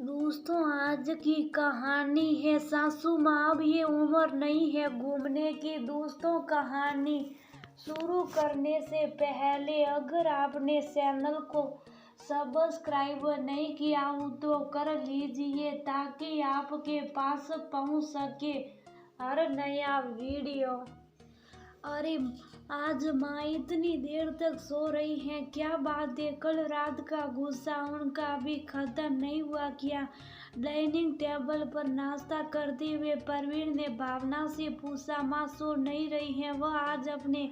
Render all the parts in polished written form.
दोस्तों, आज की कहानी है सासू माँ। अब ये उम्र नहीं है घूमने की। दोस्तों, कहानी शुरू करने से पहले अगर आपने चैनल को सब्सक्राइब नहीं किया हो तो कर लीजिए ताकि आपके पास पहुंच सके हर नया वीडियो। अरे, आज माँ इतनी देर तक सो रही हैं, क्या बात है? कल रात का गुस्सा उनका अभी खत्म नहीं हुआ क्या? डाइनिंग टेबल पर नाश्ता करते हुए परवीन ने भावना से पूछा, माँ सो नहीं रही हैं? वह आज अपने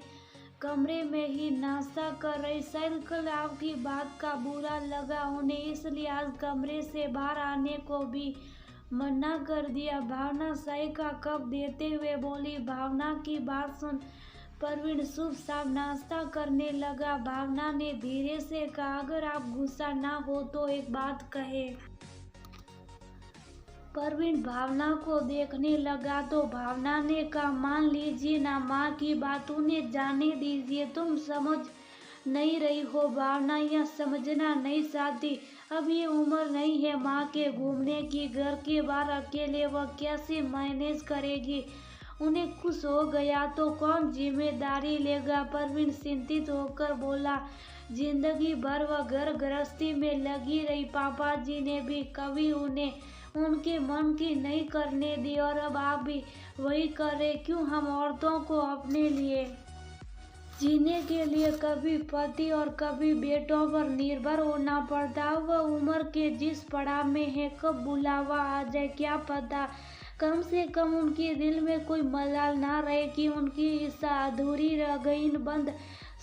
कमरे में ही नाश्ता कर रही। शायद कल आपकी बात का बुरा लगा उन्हें, इसलिए आज कमरे से बाहर आने को भी मना कर दिया। भावना चाय का कप देते हुए बोली। भावना की बात सुन परवीन चुपचाप नाश्ता करने लगा। भावना ने धीरे से कहा, अगर आप गुस्सा ना हो तो एक बात कहे। परवीन भावना को देखने लगा तो भावना ने कहा, मान लीजिए ना माँ की बात, उन्हें जाने दीजिए। तुम समझ नहीं रही हो भावना, यह समझना नहीं चाहती। अब ये उम्र नहीं है माँ के घूमने की। घर के बाहर अकेले वह कैसे मैनेज करेगी? उन्हें कुछ हो गया तो कौन जिम्मेदारी लेगा? परवीन चिंतित होकर बोला। जिंदगी भर वह घर गृहस्थी में लगी रही। पापा जी ने भी कभी उन्हें उनके मन की नहीं करने दी और अब आप भी वही कर रहे। क्यों हम औरतों को अपने लिए जीने के लिए कभी पति और कभी बेटों पर निर्भर होना पड़ता? वह उम्र के जिस पड़ाव में है, कब बुलावा आ जाए क्या पता। कम से कम उनके दिल में कोई मलाल ना रहे कि उनकी इच्छा अधूरी रह गई। इन बंद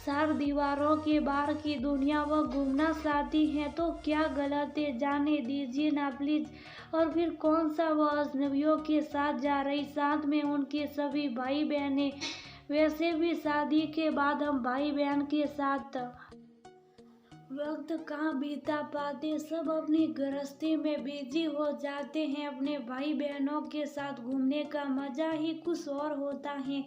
4 दीवारों के बाहर की दुनिया वह घूमना चाहती हैं तो क्या गलत है? जाने दीजिए ना प्लीज। और फिर कौन सा वह अजनबियों के साथ जा रही, साथ में उनके सभी भाई बहनें। वैसे भी शादी के बाद हम भाई बहन के साथ वक्त कहाँ बिता पाते, सब अपनी गृहस्थी में बिजी हो जाते हैं। अपने भाई बहनों के साथ घूमने का मजा ही कुछ और होता है।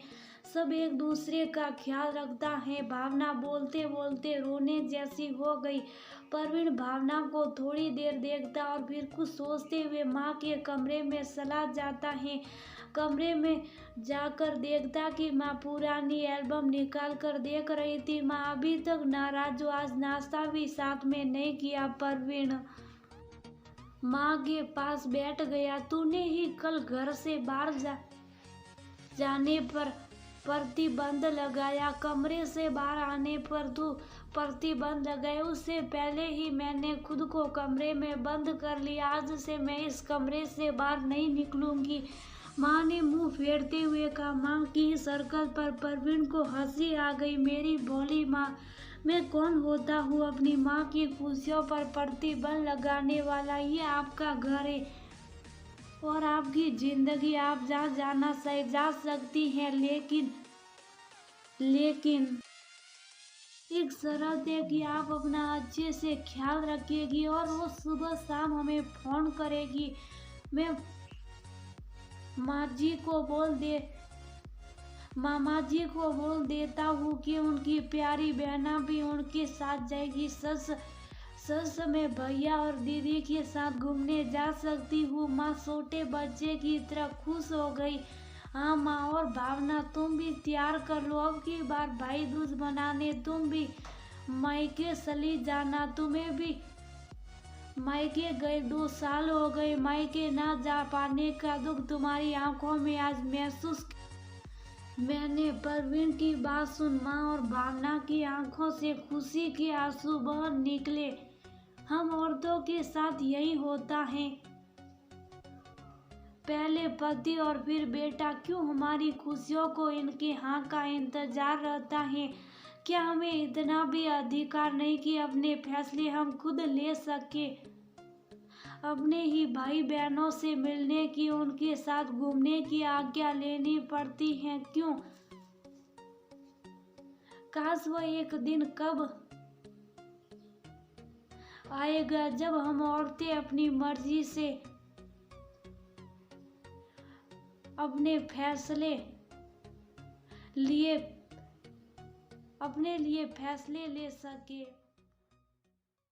सब एक दूसरे का ख्याल रखता है। भावना बोलते बोलते रोने जैसी हो गई। परवीन भावना को थोड़ी देर देखता और फिर कुछ सोचते हुए माँ के कमरे में चला जाता है। कमरे में जाकर देखता कि माँ पुरानी एल्बम निकाल कर देख रही थी। माँ अभी तक नाराज हो, आज नाश्ता भी साथ में नहीं किया। परवीन माँ के पास बैठ गया। तूने ही कल घर से बाहर जाने पर प्रतिबंध लगाया, कमरे से बाहर आने पर तू प्रतिबंध लगाए। उससे पहले ही मैंने खुद को कमरे में बंद कर लिया। आज से मैं इस कमरे से बाहर नहीं निकलूंगी। माँ ने मुंह फेरते हुए कहा। माँ की इस हरकत पर परवीन को हंसी आ गई। मेरी भोली माँ, मैं कौन होता हूँ अपनी माँ की खुशियों पर प्रतिबंध लगाने वाला? ये आपका घर है और आपकी जिंदगी, आप जहाँ जाना चाहे जा सकती हैं, लेकिन एक शर्त है कि आप अपना अच्छे से ख्याल रखिएगी और वो सुबह शाम हमें फोन करेगी। मैं मामा जी को बोल देता हूँ कि उनकी प्यारी बहना भी उनके साथ जाएगी। सच में भैया और दीदी के साथ घूमने जा सकती हूँ। माँ छोटे बच्चे की तरह खुश हो गई। हाँ माँ, और भावना तुम भी तैयार कर लो, अब की बार भाई दूज बनाने तुम भी मायके चली जाना। तुम्हें भी मायके गए 2 साल हो गए। मायके ना जा पाने का दुख तुम्हारी आंखों में आज महसूस। मैंने परवीन की बात सुन माँ और भावना की आंखों से खुशी के आंसू बह निकले। हम औरतों के साथ यही होता है, पहले पति और फिर बेटा। क्यों हमारी खुशियों को इनके हाँ का इंतजार रहता है? क्या हमें इतना भी अधिकार नहीं कि अपने फैसले हम खुद ले सके? अपने ही भाई बहनों से मिलने की, उनके साथ घूमने की आज्ञा लेनी पड़ती है क्यों? काश वह एक दिन कब आएगा जब हम औरतें अपनी मर्जी से अपने लिए फैसले ले सके।